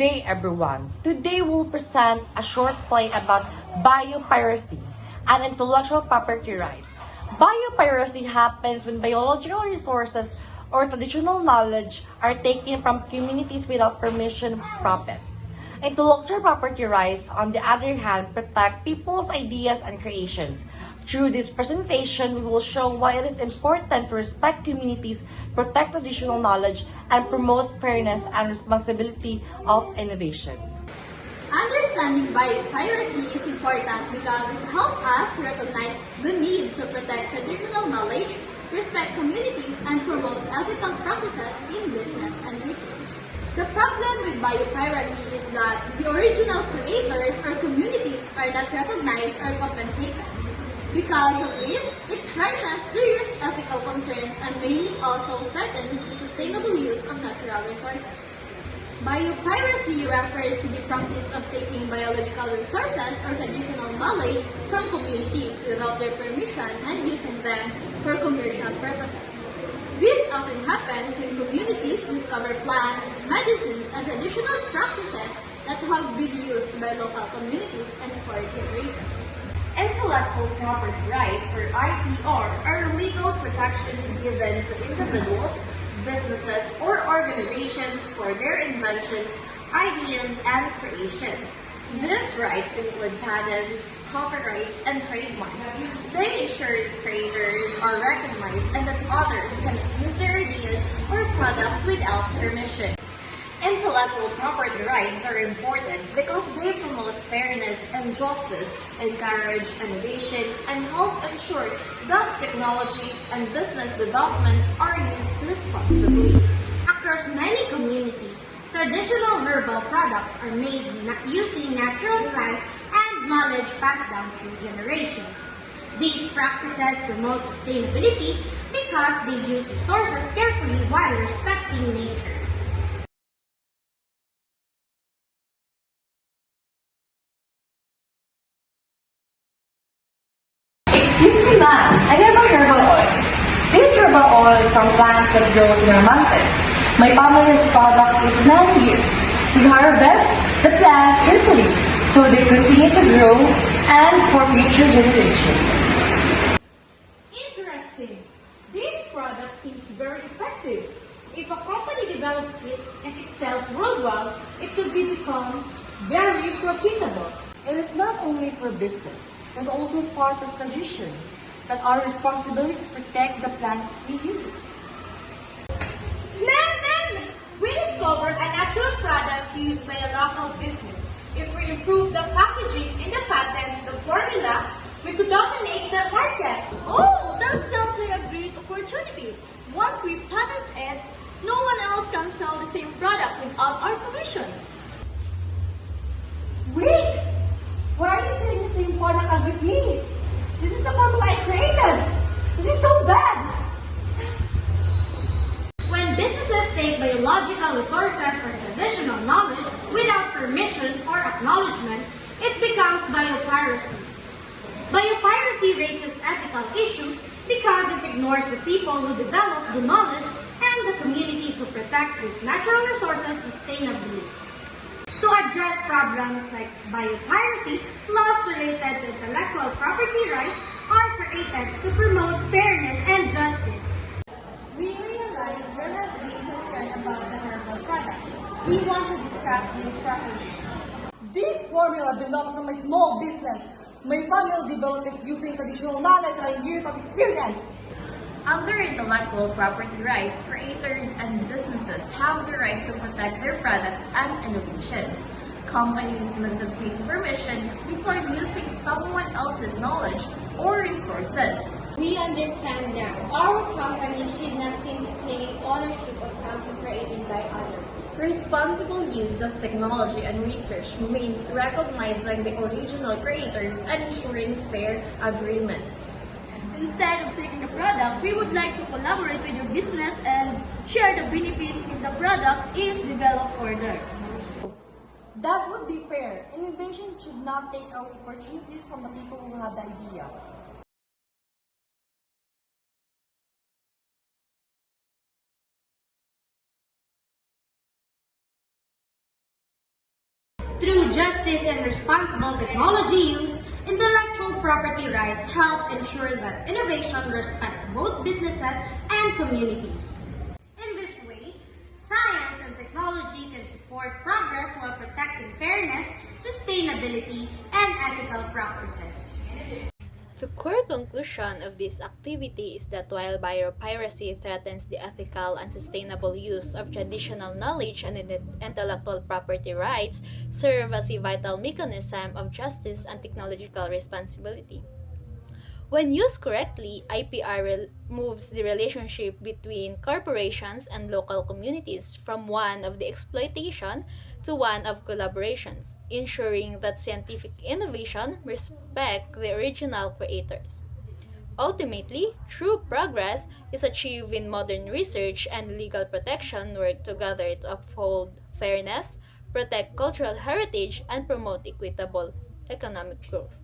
day, everyone. Today we'll present a short play about biopiracy and intellectual property rights. Biopiracy happens when biological resources or traditional knowledge are taken from communities without permission or profit. Intellectual property rights, on the other hand, protect people's ideas and creations. Through this presentation, we will show why it is important to respect communities, protect traditional knowledge, and promote fairness and responsibility of innovation. Understanding biopiracy is important because it helps us recognize the need to protect traditional knowledge, respect communities, and promote ethical practices in business and research. The problem with biopiracy is that the original creators or communities are not recognized or compensated. Because of this, it threatens serious ethical concerns and may also threatens the sustainable use of natural resources. Biopiracy refers to the practice of taking biological resources or traditional knowledge from communities without their permission and using them for commercial purposes. This often happens when communities discover plants, medicines, and traditional practices that have been used by local communities and for generation. Intellectual property rights, or IPR, are legal protections given to individuals, businesses, or organizations for their inventions, ideas, and creations. These rights include patents, copyrights, and trademarks. They ensure that creators are recognized and that others can use their ideas or products without permission. Intellectual property rights are important because they promote fairness and justice, encourage innovation, and help ensure that technology and business developments are used responsibly. Across many communities, traditional herbal products are made using natural plants and knowledge passed down through generations. These practices promote sustainability because they use resources carefully while respecting nature. Excuse me, ma'am. I have a herbal oil. This herbal oil is from plants that grows in our mountains. My family's product is 9 years. We harvest the plants carefully so they continue to grow and for future generations. Interesting. This product seems very effective. If a company develops it and it sells worldwide, it could become very profitable. It is not only for business, it's also part of tradition that our responsibility to protect the plants we use. Ma'am! We discovered a natural product used by a local business. If we improve the packaging and the patent, the formula, we could dominate the market. Oh, that sounds like a great opportunity. Once we patent it, no one else can sell the same product without our permission. Wait! Why are you selling the same product as with me? This is the formula I created. This is so bad. When businesses take biological resources or traditional knowledge without permission or acknowledgement, it becomes biopiracy. Biopiracy raises ethical issues because it ignores the people who develop the knowledge and the communities who protect these natural resources sustainably. To address problems like biopiracy, laws related to intellectual property rights are created to promote fairness and justice. We realize there has been concern about the herbal product. We want to discuss this properly. This formula belongs to my small business. My family developed it using traditional knowledge and years of experience. Under intellectual property rights, creators and businesses have the right to protect their products and innovations. Companies must obtain permission before using someone else's knowledge or resources. We understand that our company should not simply claim ownership of something created by others. Responsible use of technology and research means recognizing the original creators and ensuring fair agreements. Instead of taking the product, we would like to collaborate with your business and share the benefits if the product is developed further. That would be fair. Innovation should not take away opportunities from the people who have the idea. Through justice and responsible technology use, intellectual property rights help ensure that innovation respects both businesses and communities. In this way, science and technology can support progress while protecting fairness, sustainability, and ethical practices. The core conclusion of this activity is that while biopiracy threatens the ethical and sustainable use of traditional knowledge and intellectual property rights, serve as a vital mechanism of justice and technological responsibility. When used correctly, IPR moves the relationship between corporations and local communities from one of the exploitation to one of collaborations, ensuring that scientific innovation respect the original creators. Ultimately, true progress is achieved when modern research and legal protection work together to uphold fairness, protect cultural heritage, and promote equitable economic growth.